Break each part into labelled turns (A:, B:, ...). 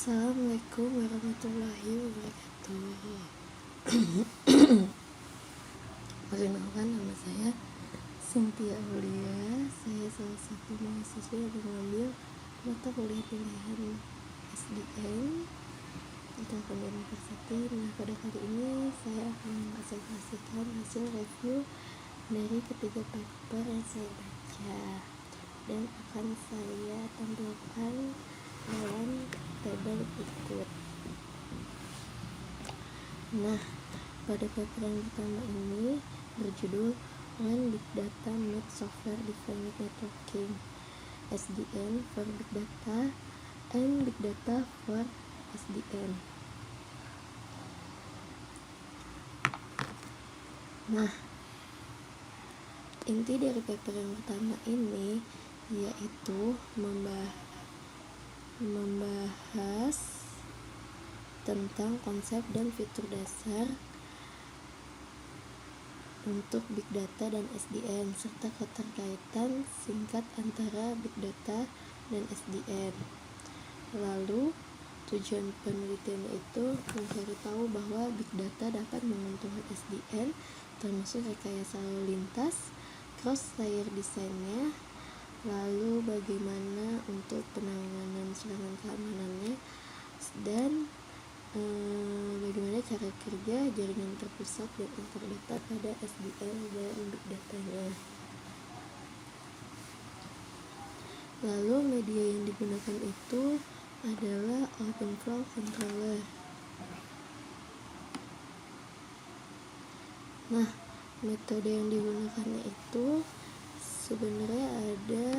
A: Assalamualaikum warahmatullahi wabarakatuh. Perkenalkan, nama saya Cynthia Aulia. Saya salah satu mahasiswa yang mengambil mata kuliah pilihan SDN Telkom University. Nah, pada kali ini saya akan mempresentasikan hasil review dari ketiga paper yang saya baca dan akan saya tampilkan dalam tabel berikut. Nah, pada paper yang pertama ini berjudul When Big Data Meets Software Defined Networking, SDN for Big Data and Big Data for SDN. Nah, inti dari paper yang pertama ini yaitu membahas tentang konsep dan fitur dasar untuk Big Data dan SDN serta keterkaitan singkat antara Big Data dan SDN. Lalu tujuan penelitian itu mencari tahu bahwa Big Data dapat menguntungkan SDN termasuk rekayasa lalu lintas, cross layer desainnya, lalu bagaimana untuk penanganan serangan keamanannya, dan bagaimana cara kerja jaringan terpusat dan interdata pada SDN dan Big Datanya. Lalu media yang digunakan itu adalah OpenFlow Controller. Nah, metode yang digunakannya itu sebenarnya ada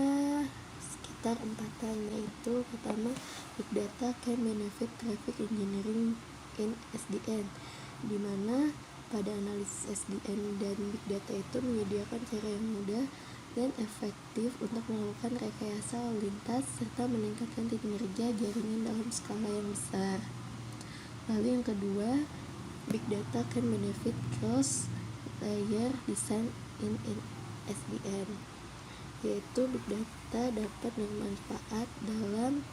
A: sekitar 4-an, yaitu pertama Big Data can benefit traffic engineering in SDN, di mana pada analisis SDN dan Big Data itu menyediakan cara yang mudah dan efektif untuk melakukan rekayasa lalu lintas serta meningkatkan kinerja jaringan dalam skala yang besar. Lalu yang kedua, Big Data can benefit cross layer design in SDN, yaitu Big Data dapat bermanfaat dalam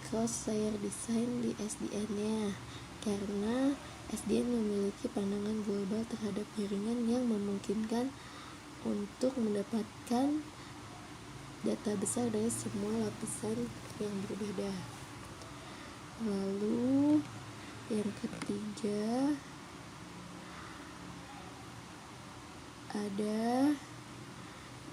A: cross layer design di SDN-nya karena SDN memiliki pandangan global terhadap jaringan yang memungkinkan untuk mendapatkan data besar dari semua lapisan yang berbeda. Lalu yang ketiga ada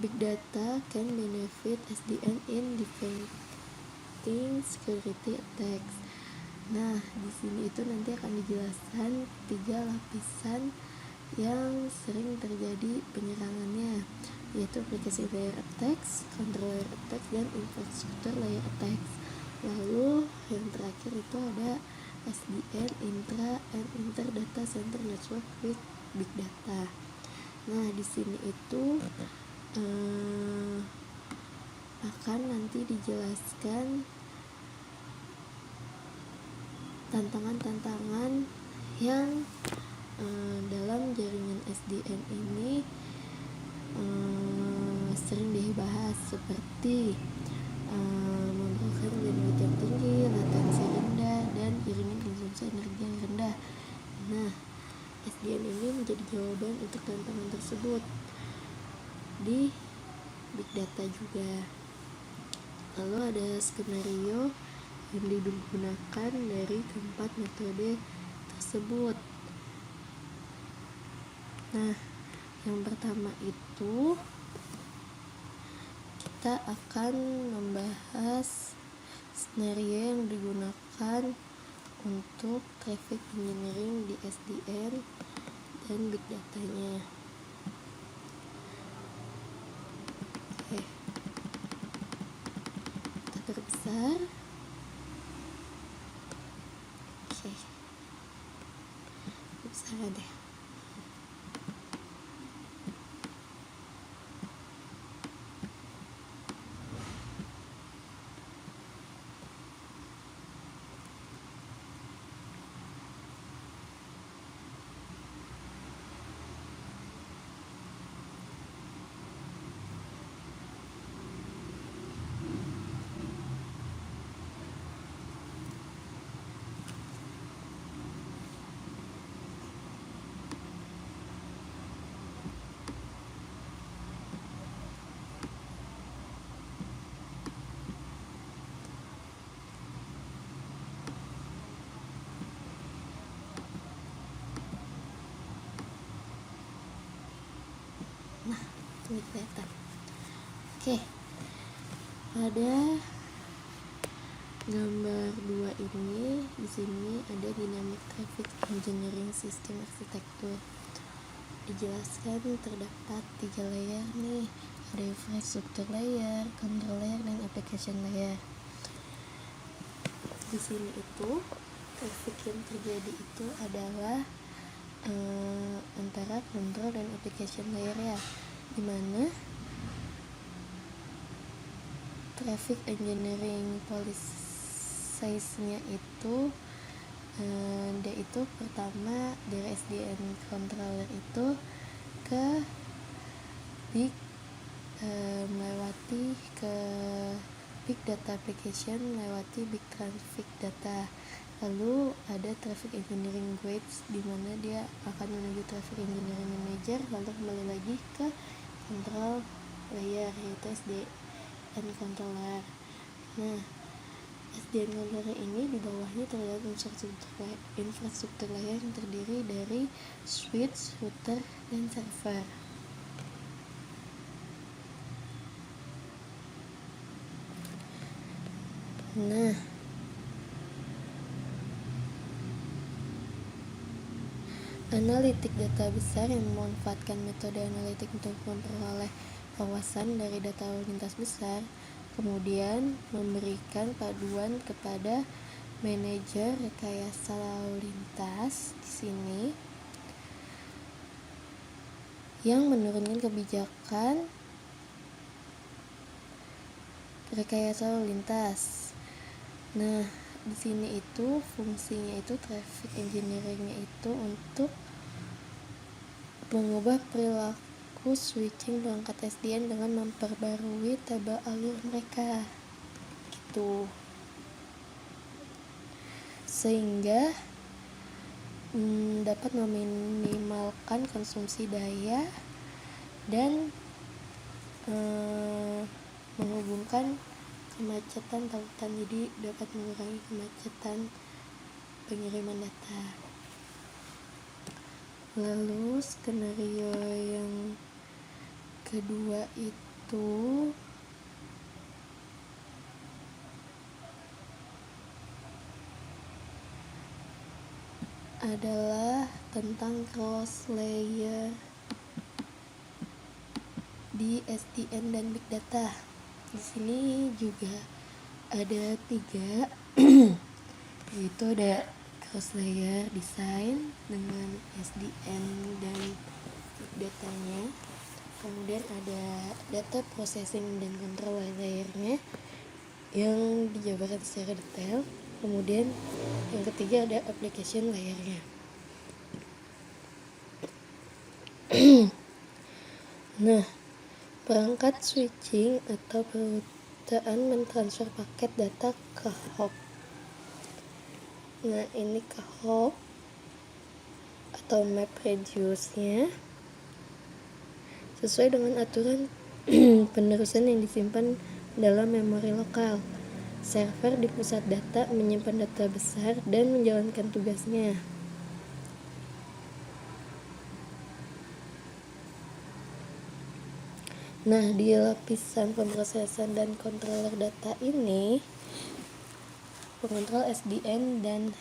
A: Big Data can benefit SDN in defending security attacks. Nah, di sini itu nanti akan dijelaskan 3 lapisan yang sering terjadi penyerangannya, yaitu application layer attacks, control layer attacks, dan infrastructure layer attacks. Lalu yang terakhir itu ada SDN intra and inter data center network with Big Data. Nah, di sini itu akan nanti dijelaskan tantangan-tantangan yang dalam jaringan SDN ini sering dibahas, seperti memerlukan bandwidth yang tinggi, latensi rendah, dan iringan konsumsi energi yang rendah. Nah, SDN ini menjadi jawaban untuk tantangan tersebut di Big Data juga. Lalu ada skenario yang digunakan dari keempat metode tersebut. Nah, yang pertama itu kita akan membahas skenario yang digunakan untuk traffic engineering di SDN dan Big Datanya. Oke, kita perbesar. Oke, perbesar deh. big data. Oke, pada gambar 2 ini di sini ada dynamic traffic engineering system architecture. Dijelaskan terdapat 3 layer nih, ada infrastructure layer, control layer, dan application layer. Di sini itu traffic yang terjadi itu adalah antara control dan application layer ya, dimana traffic engineering policies-nya itu dia itu pertama dari SDN controller itu ke big melewati ke big data application, melewati big traffic data. Lalu ada traffic engineering grades di mana dia akan menuju traffic engineering manager, lalu kembali lagi ke control layer yaitu SDN controller. Nah, SDN controller ini di bawahnya terdapat infrastruktur layer yang terdiri dari switch, router, dan server. Nah, analitik data besar yang memanfaatkan metode analitik untuk memperoleh kawasan dari data lalu lintas besar, kemudian memberikan paduan kepada manajer rekayasa lalu lintas di sini yang menurunkan kebijakan rekayasa lalu lintas. Nah, di sini itu fungsinya itu traffic engineering-nya itu untuk mengubah perilaku switching perangkat SDN dengan memperbarui tabel alur mereka gitu, sehingga dapat meminimalkan konsumsi daya dan menghubungkan kemacetan tautan, jadi dapat mengurangi kemacetan pengiriman data. Lalu skenario yang kedua itu adalah tentang cross layer di SDN dan big data. Di sini juga ada 3 yaitu ada cross layer design dengan SDN dan big datanya, kemudian ada data processing dan control layernya yang dijabarkan secara detail, kemudian yang ketiga ada application layernya. Nah, perangkat switching atau perutaan mentransfer paket data ke hop. Nah, ini ke hop atau map radius-nya sesuai dengan aturan penerusan yang disimpan dalam memori lokal. Server di pusat data menyimpan data besar dan menjalankan tugasnya. Nah, di lapisan pemrosesan dan controller data ini, pengontrol SDN dan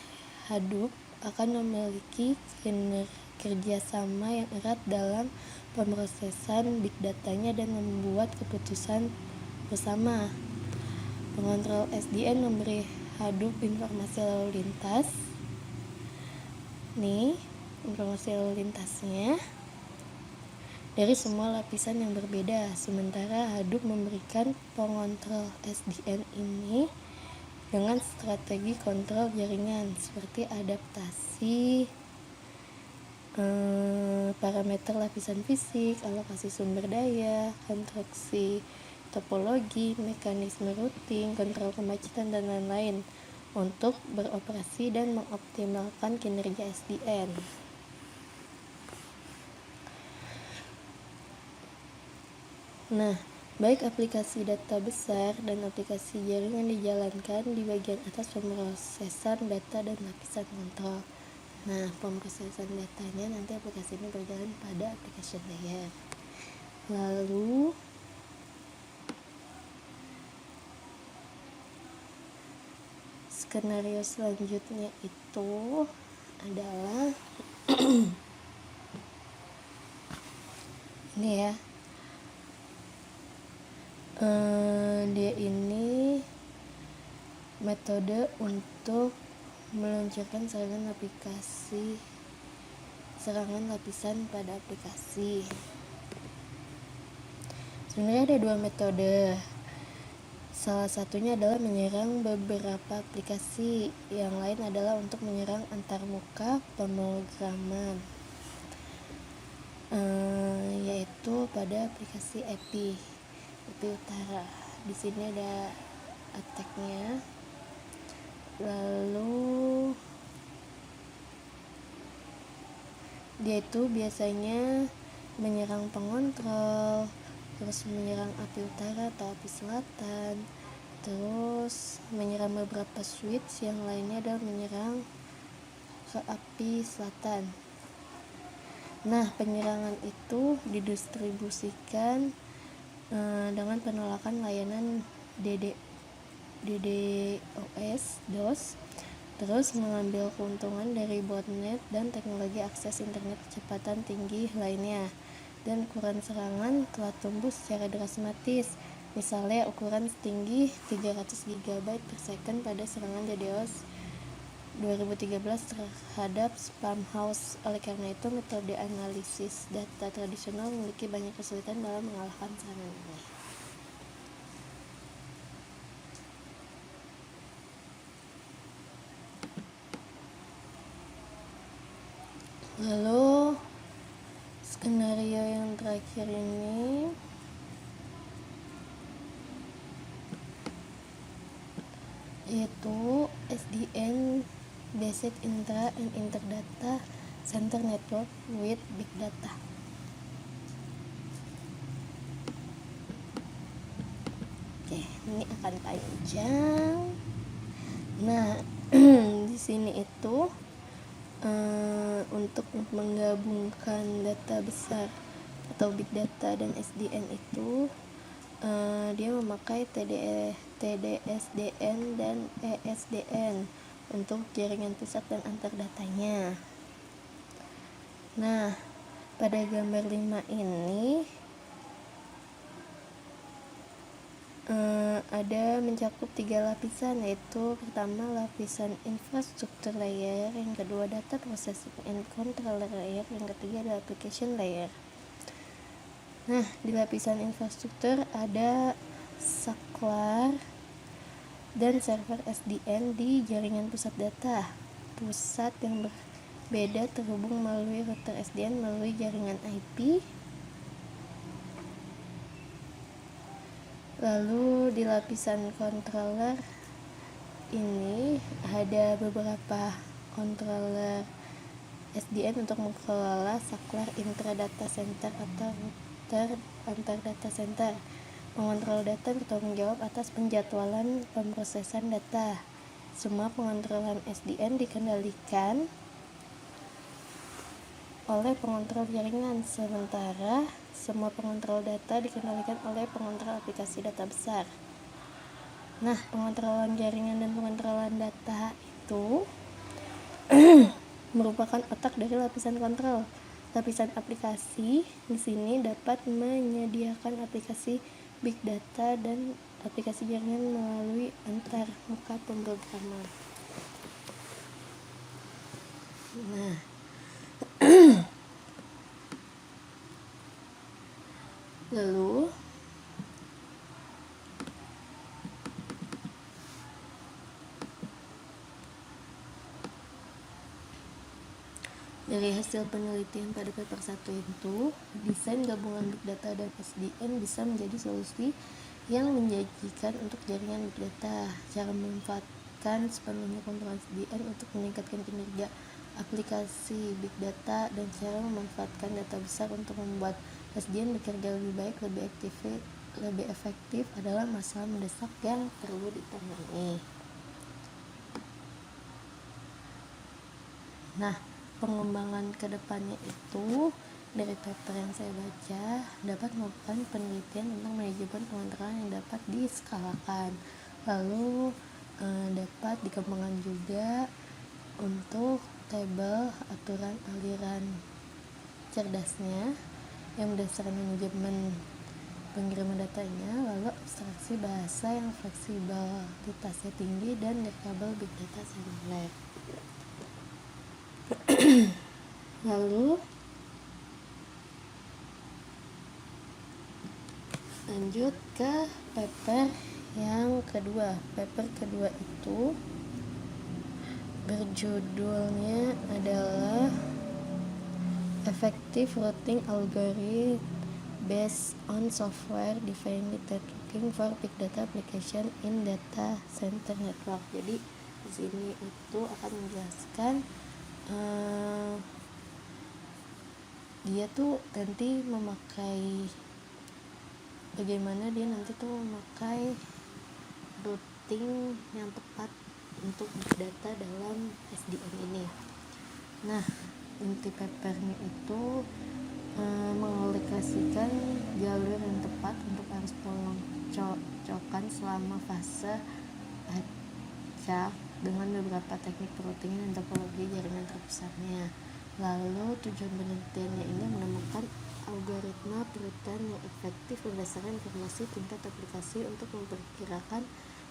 A: Hadoop akan memiliki kerjasama yang erat dalam pemrosesan big datanya dan membuat keputusan bersama. Pengontrol SDN memberi Hadoop informasi lalu lintas. Nih, informasi lalu lintasnya dari semua lapisan yang berbeda, sementara Hadoop memberikan pengontrol SDN ini dengan strategi kontrol jaringan seperti adaptasi parameter lapisan fisik, alokasi sumber daya, konstruksi topologi, mekanisme routing, kontrol kemacetan, dan lain-lain untuk beroperasi dan mengoptimalkan kinerja SDN. Nah, baik aplikasi data besar dan aplikasi jaringan dijalankan di bagian atas pemrosesan data dan lapisan kontrol. Nah, pemrosesan datanya nanti aplikasi ini berjalan pada application layer. Lalu skenario selanjutnya itu adalah ini ya, dia ini metode untuk meluncurkan serangan lapisan pada aplikasi. Sebenarnya ada dua metode. Salah satunya adalah menyerang beberapa aplikasi, yang lain adalah untuk menyerang antarmuka pemrograman, yaitu pada aplikasi API utara. Di sini ada attack-nya. Lalu dia itu biasanya menyerang pengontrol, terus menyerang API utara atau API selatan, terus menyerang beberapa switch, yang lainnya adalah menyerang ke API selatan. Nah, penyerangan itu didistribusikan dengan penolakan layanan DDoS, terus mengambil keuntungan dari botnet dan teknologi akses internet kecepatan tinggi lainnya. Dan ukuran serangan telah tumbuh secara drastis, misalnya ukuran setinggi 300 GB per second pada serangan DDoS 2013 terhadap Spamhaus. Oleh karena itu, metode analisis data tradisional memiliki banyak kesulitan dalam mengalahkan serangan ini. Lalu skenario yang terakhir ini yaitu SDN Based Intra and Interdata Center Network with Big Data. Oke, ini akan panjang. Nah, di sini itu untuk menggabungkan data besar atau big data dan SDN itu dia memakai TDSDN dan ESDN untuk jaringan pusat dan antar datanya. Nah, pada gambar 5 ini ada mencakup 3 lapisan, yaitu pertama lapisan infrastructure layer, yang kedua data processing and control layer, yang ketiga adalah application layer. Nah, di lapisan infrastruktur ada saklar dan server SDN di jaringan pusat data pusat yang berbeda terhubung melalui router SDN melalui jaringan IP. Lalu di lapisan controller ini ada beberapa controller SDN untuk mengelola saklar intra-data center atau router antar data center. Pengontrol data bertanggung jawab atas penjadwalan pemrosesan data. Semua pengontrolan SDN dikendalikan oleh pengontrol jaringan, sementara semua pengontrol data dikendalikan oleh pengontrol aplikasi data besar. Nah, pengontrolan jaringan dan pengontrolan data itu merupakan otak dari lapisan kontrol. Lapisan aplikasi di sini dapat menyediakan aplikasi big data dan aplikasi jaringan melalui antar muka pemrograman. Nah, lalu dari hasil penelitian pada paper 1 itu, desain gabungan big data dan SDN bisa menjadi solusi yang menjanjikan untuk jaringan big data. Cara memanfaatkan sepenuhnya komponen SDN untuk meningkatkan kinerja aplikasi big data dan cara memanfaatkan data besar untuk membuat SDN bekerja lebih baik, lebih efektif adalah masalah mendesak yang perlu ditangani. Nah, pengembangan kedepannya itu Dari paper yang saya baca, dapat melakukan penelitian tentang manajemen pengontrolan yang dapat diskalakan. Lalu dapat dikembangkan juga untuk tabel aturan aliran cerdasnya yang berdasarkan manajemen pengiriman datanya, lalu abstraksi bahasa yang fleksibilitasnya tinggi dan readable big data seluler. Lalu lanjut ke paper yang kedua. Paper kedua itu berjudulnya adalah Effective Routing Algorithm Based on Software Defined Networking for Big Data Application in Data Center Network. Jadi di sini itu akan menjelaskan dia tuh nanti memakai bagaimana dia nanti tuh memakai routing yang tepat untuk big data dalam SDN ini. Nah, inti papernya itu mengalokasikan jalur yang tepat untuk arus pengocokan selama fase acak dengan beberapa teknik routing dan topologi jaringan terpusatnya. Lalu tujuan penelitiannya ini menemukan algoritma perutan yang efektif berdasarkan informasi tingkat aplikasi untuk memperkirakan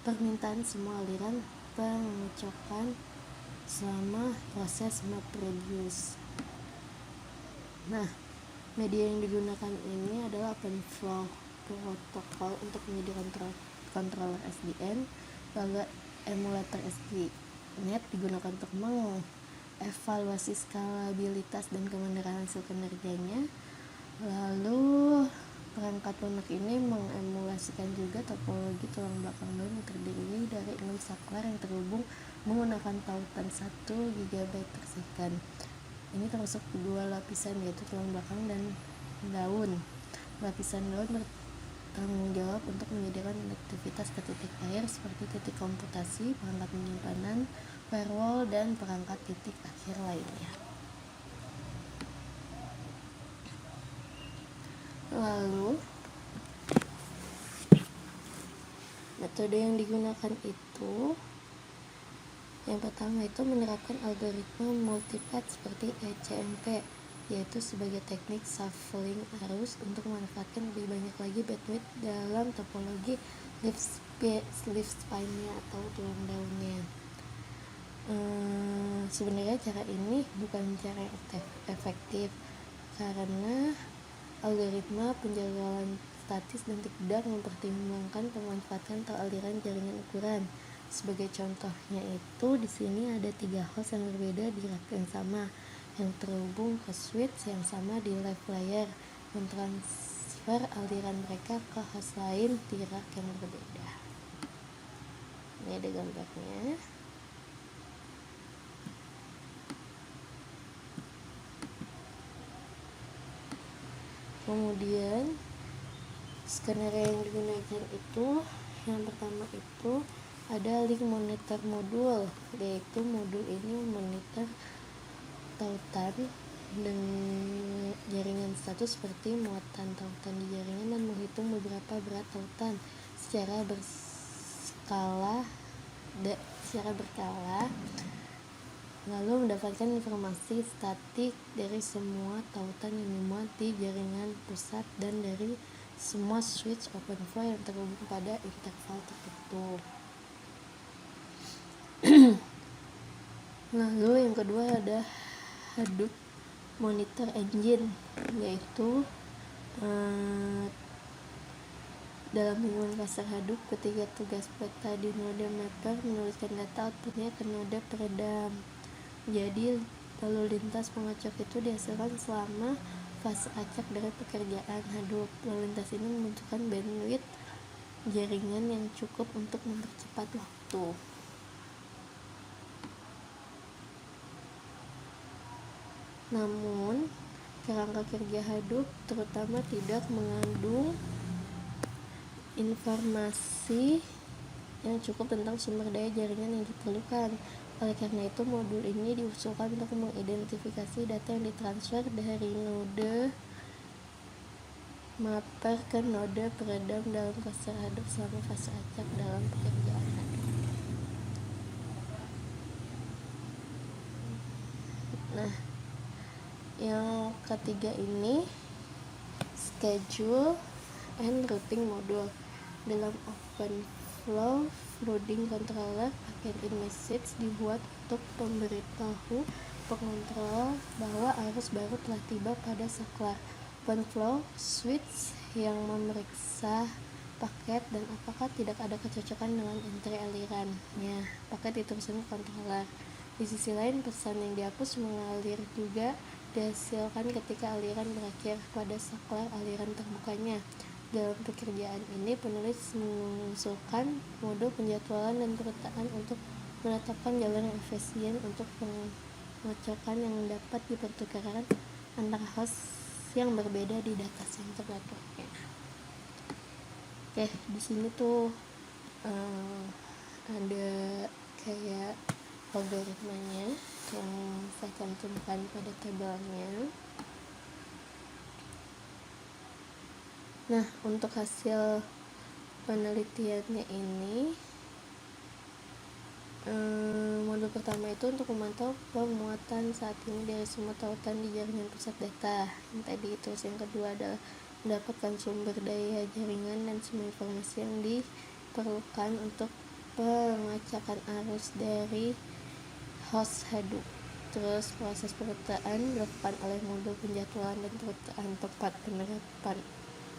A: permintaan semua aliran pengocokan selama proses MapReduce. Nah, media yang digunakan ini adalah OpenFlow protokol untuk menyediakan controller SDN, lalu emulator SDNet digunakan untuk mengevaluasi skalabilitas dan kebenaran hasil kinerjanya. Lalu perangkat lunak ini mengemulasikan juga topologi tulang belakang BEM yang terdiri dari 6 saklar yang terhubung menggunakan tautan 1 GB per second. Ini termasuk dua lapisan, yaitu tulang belakang dan daun. Lapisan daun bertanggung jawab untuk menyediakan aktivitas ke titik air seperti titik komputasi, perangkat penyimpanan, firewall, dan perangkat titik akhir lainnya. Lalu metode yang digunakan itu yang pertama itu menerapkan algoritma multipath seperti ECMP, yaitu sebagai teknik shuffling arus untuk memanfaatkan lebih banyak lagi bandwidth dalam topologi leaf spine-nya atau tulang daunnya. Sebenarnya cara ini bukan cara yang efektif karena algoritma penjadwalan statis dan tidak mempertimbangkan pemanfaatan atau aliran jaringan ukuran. Sebagai contohnya itu di sini ada 3 host yang berbeda di rack yang sama yang terhubung ke switch yang sama di left layer, mentransfer aliran mereka ke host lain di rack yang berbeda. Ini ada gambarnya. Kemudian skenario yang digunakan itu yang pertama itu ada link monitor modul, yaitu modul ini memonitor tautan dan jaringan status seperti muatan tautan di jaringan dan menghitung beberapa berat tautan secara berkala, lalu mendapatkan informasi statik dari semua tautan yang dimuat di jaringan pusat dan dari semua switch OpenFlow yang terhubung pada interval tertentu. Lalu yang kedua ada Hadoop Monitor Engine, yaitu dalam lingkungan cluster Hadoop, ketika tugas peta di node mapper menuliskan data, outputnya ke node peredam. Jadi lalu lintas pengacak itu dihasilkan selama fase acak dari pekerjaan Hadoop. Lalu lintas ini membutuhkan bandwidth jaringan yang cukup untuk mempercepat waktu. Namun, kerangka kerja Hadoop terutama tidak mengandung informasi yang cukup tentang sumber daya jaringan yang diperlukan. Oleh karena itu, modul ini diusulkan untuk mengidentifikasi data yang ditransfer dari node mapper ke node peredam dalam cluster Hadoop selama fase acak dalam pekerjaan Hadoop. Nah, yang ketiga ini schedule and routing module. Dalam OpenFlow routing controller, paket in message dibuat untuk memberitahu pengontrol bahwa arus baru telah tiba pada saklar. OpenFlow switch yang memeriksa paket dan apakah tidak ada kecocokan dengan entry alirannya. Paket diteruskan ke controller. Di sisi lain, pesan yang dihapus mengalir juga dihasilkan ketika aliran berakhir pada saklar aliran terbukanya. Dalam pekerjaan ini, penulis mengusulkan modul penjadwalan dan perutaan untuk menetapkan jalur yang efisien untuk pengocokan yang dapat dipertukarkan antara host yang berbeda di data center networknya. Oke, di sini tuh ada kayak algoritmanya yang saya cantumkan pada tabelnya. Nah, untuk hasil penelitiannya ini, modul pertama itu untuk memantau pemuatan saat ini dari semua tautan di jaringan pusat data yang tadi itu. Yang kedua adalah mendapatkan sumber daya jaringan dan semua informasi yang diperlukan untuk pengacakan arus dari host Hadoop. Terus proses perutaan dilakukan oleh modul penjadwalan dan perutaan tepat penerapan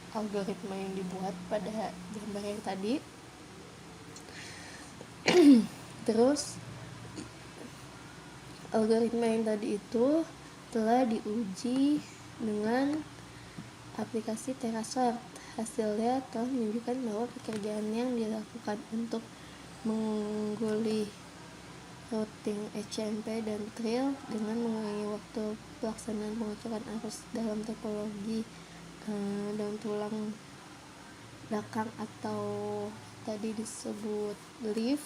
A: algoritma yang dibuat pada gambar yang tadi. Terus algoritma yang tadi itu telah diuji dengan aplikasi Terasort. Hasilnya telah menunjukkan bahwa pekerjaan yang dilakukan untuk mengungguli routing HMP dan Trill dengan mengurangi waktu pelaksanaan pengocokan arus dalam topologi daun tulang belakang atau tadi disebut leaf,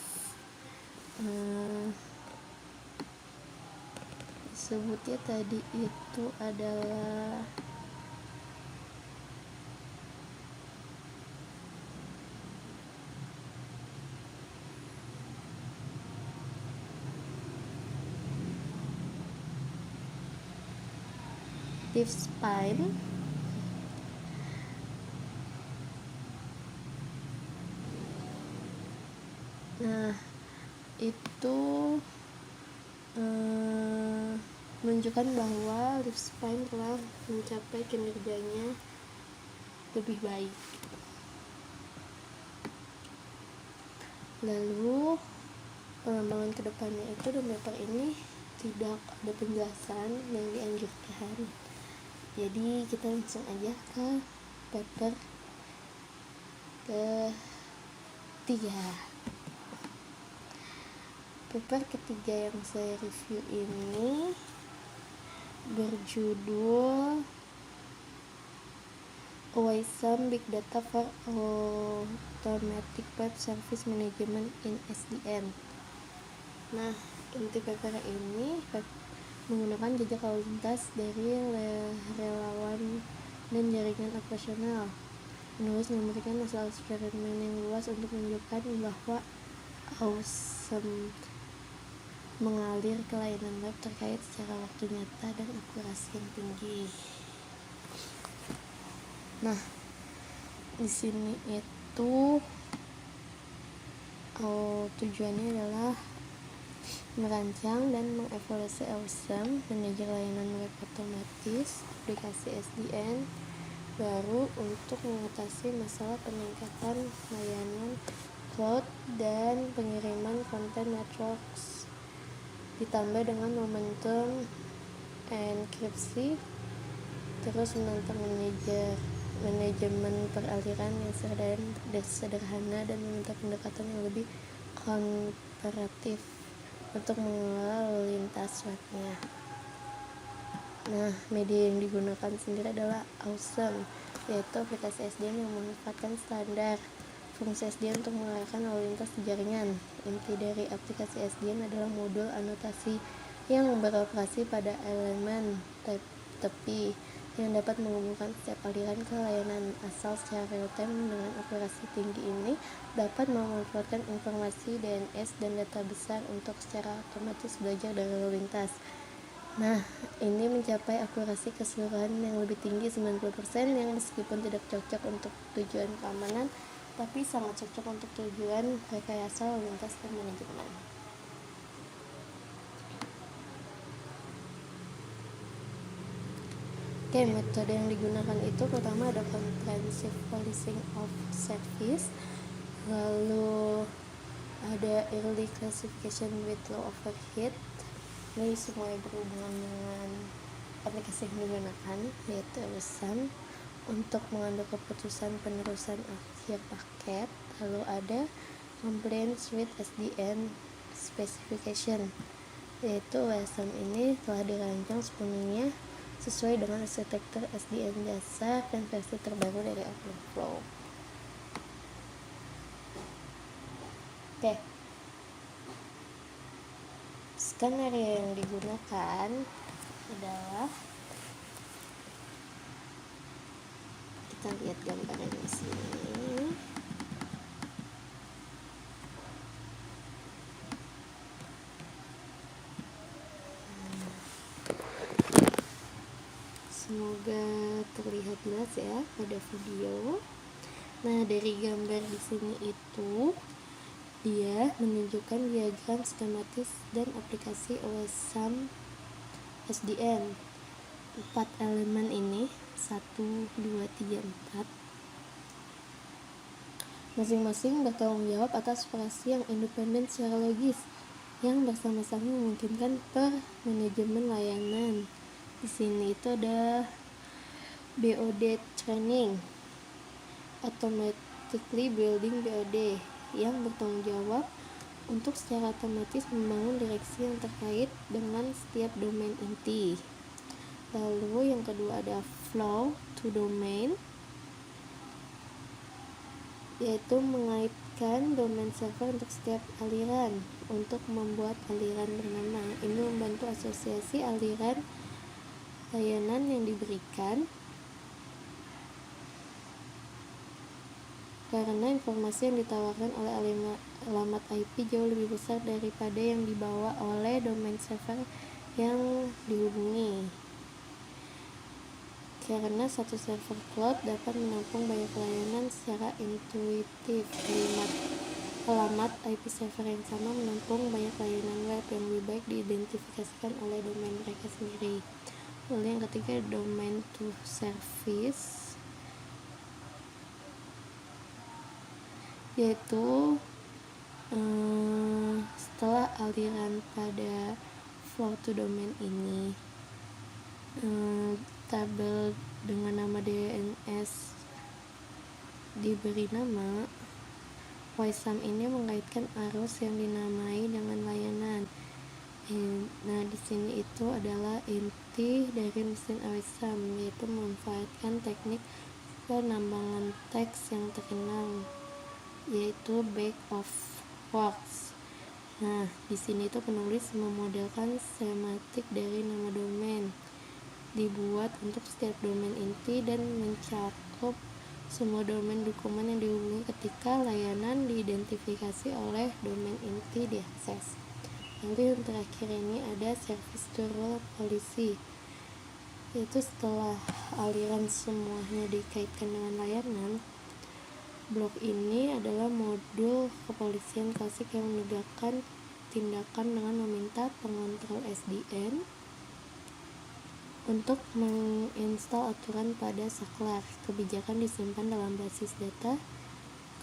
A: disebutnya tadi itu adalah leaf spine. Nah, itu menunjukkan bahwa leaf spine telah mencapai kinerjanya lebih baik. Lalu pengembangan kedepannya itu dalam paper ini tidak ada penjelasan yang dianjurkan. Jadi kita langsung aja ke paper ketiga. Paper ketiga yang saya review ini berjudul OISM Big Data for Automatic Web Service Management in SDN. Nah, inti paper ini menggunakan jejak lalu lintas dari relawan dan jaringan operasional. Penulis memberikan hasil eksperimen yang luas untuk menunjukkan bahwa OISM mengalir ke layanan web terkait secara waktu nyata dan akurasi yang tinggi. Nah, di sini itu tujuannya adalah merancang dan mengevaluasi OISM, manajer layanan web otomatis, aplikasi SDN baru untuk mengatasi masalah peningkatan layanan cloud dan pengiriman konten networks, ditambah dengan momentum enkripsi, terus menantang manajemen peraliran yang sederhana dan meminta pendekatan yang lebih komparatif untuk mengelola lalu lintas webnya. Nah, media yang digunakan sendiri adalah OISM, yaitu aplikasi SDN yang memanfaatkan standar fungsi SDN untuk mengarahkan lalu lintas di jaringan. Inti dari aplikasi SDN adalah modul anotasi yang beroperasi pada elemen tepi yang dapat menghubungkan setiap aliran ke layanan asal secara real-time. Dengan akurasi tinggi ini dapat memanfaatkan informasi DNS dan data besar untuk secara otomatis belajar dari lalu lintas. Nah, ini mencapai akurasi keseluruhan yang lebih tinggi 90%, yang meskipun tidak cocok untuk tujuan keamanan, tapi sangat cocok untuk tujuan rekayasa lalu lintas dan manajemen. Oke, metode yang digunakan itu pertama ada comprehensive policing of service, lalu ada early classification with low overhead. Ini semua yang berhubungan dengan aplikasi yang digunakan, yaitu OSAM untuk mengambil keputusan penerusan akhir paket. Lalu ada compliance with SDN specification, yaitu OSAM ini telah dirancang sepenuhnya sesuai dengan arsitektur SDN dasar dan versi terbaru dari OpenFlow. Oke. Skenario yang digunakan adalah, kita lihat gambarnya di sini. Semoga terlihat jelas ya pada video. Nah, dari gambar di sini itu dia menunjukkan diagram skematis dan aplikasi OSAM SDN. 4 elemen ini 1, 2, 3, 4 masing-masing bertanggung jawab atas operasi yang independen secara logis yang bersama-sama memungkinkan per manajemen layanan. Di sini itu ada BOD training, automatically building BOD, yang bertanggung jawab untuk secara otomatis membangun direksi yang terkait dengan setiap domain inti. Lalu yang kedua ada flow to domain, yaitu mengaitkan domain server untuk setiap aliran untuk membuat aliran bernama. Ini membantu asosiasi aliran layanan yang diberikan, karena informasi yang ditawarkan oleh alamat IP jauh lebih besar daripada yang dibawa oleh domain server yang dihubungi. Karena satu server cloud dapat menampung banyak layanan secara intuitif, alamat IP server yang sama menampung banyak layanan web yang lebih baik diidentifikasikan oleh domain mereka sendiri. Lalu yang ketiga, domain to service, yaitu setelah aliran pada flow to domain ini tabel dengan nama DNS diberi nama, OSAM ini mengaitkan arus yang dinamai dengan layanan. Nah, di sini itu adalah inti dari mesin OSAM, yaitu memanfaatkan teknik penambangan teks yang terkenal, yaitu back of works. Nah, di sini itu penulis memodelkan skematik dari nama domain dibuat untuk setiap domain inti dan mencakup semua domain dokumen yang dihubungi ketika layanan diidentifikasi oleh domain inti diakses. Lalu yang terakhir ini ada service to role policy, yaitu setelah aliran semuanya dikaitkan dengan layanan, blok ini adalah modul kepolisian klasik yang menegakkan tindakan dengan meminta pengontrol SDN untuk menginstal aturan pada saklar. Kebijakan disimpan dalam basis data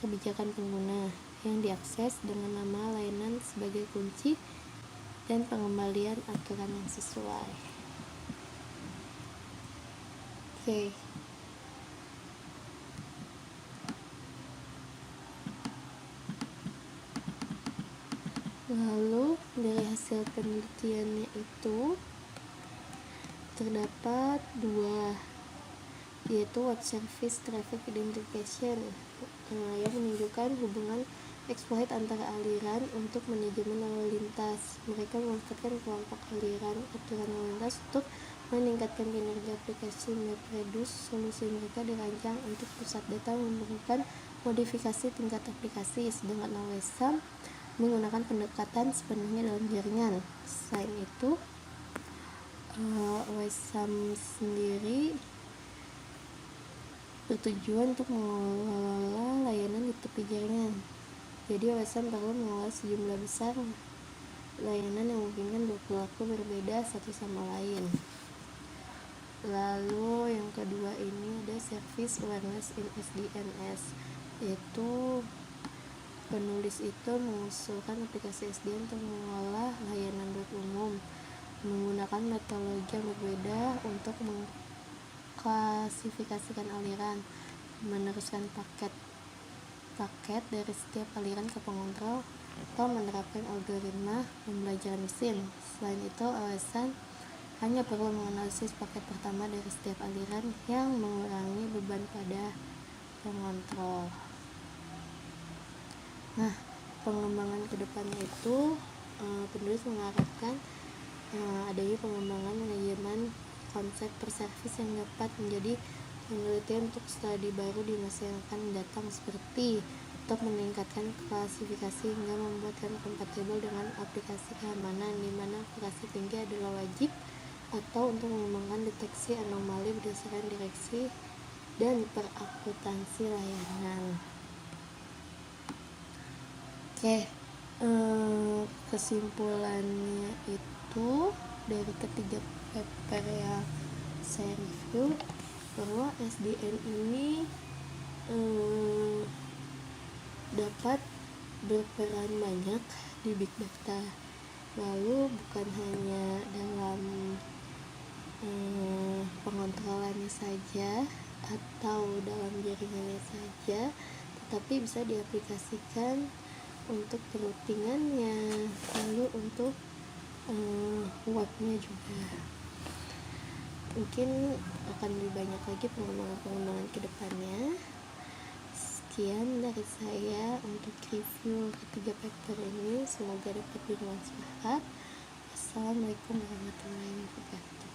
A: kebijakan pengguna yang diakses dengan nama layanan sebagai kunci dan pengembalian aturan yang sesuai. Oke. Lalu dari hasil penelitiannya itu terdapat 2 yaitu Web Service Traffic Identification yang menunjukkan hubungan exploit antara aliran untuk manajemen lalu lintas. Mereka memanfaatkan kelompok aliran aturan lalu lintas untuk meningkatkan kinerja aplikasi. MapReduce solusi mereka dirancang untuk pusat data memerlukan modifikasi tingkat aplikasi, sedangkan OSAM menggunakan pendekatan sepenuhnya dalam jaringan. Selain itu, OSAM sendiri bertujuan untuk mengelola layanan di tepi jaringan. Jadi OSAM perlu mengelola sejumlah besar layanan yang memungkinkan dua pelaku berbeda satu sama lain. Lalu yang kedua ini ada Service Awareness in SDNS, yaitu penulis itu mengusulkan aplikasi SDN untuk mengelola layanan web umum menggunakan metodologi yang berbeda untuk klasifikasikan aliran, meneruskan paket dari setiap aliran ke pengontrol, atau menerapkan algoritma pembelajaran mesin. Selain itu, OSAM hanya perlu menganalisis paket pertama dari setiap aliran yang mengurangi beban pada pengontrol. Nah, pengembangan kedepannya itu penulis mengharapkan adanya pengembangan manajemen konsep per service yang dapat menjadi penelitian untuk studi baru di masa yang akan datang, seperti untuk meningkatkan klasifikasi hingga membuatkan kompatibel dengan aplikasi keamanan, di mana aplikasi tinggi adalah wajib, atau untuk mengembangkan deteksi anomali berdasarkan direksi dan perakutansi layanan. Kesimpulannya itu dari ketiga paper yang saya review, bahwa SDN ini dapat berperan banyak di big data. Lalu bukan hanya dalam pengontrolannya saja atau dalam jaringannya saja, tetapi bisa diaplikasikan untuk routingannya, lalu untuk webnya juga. Mungkin akan lebih banyak lagi pengembangan kedepannya. Sekian dari saya untuk review ketiga paper ini, semoga dapat bermanfaat. Assalamualaikum warahmatullahi wabarakatuh.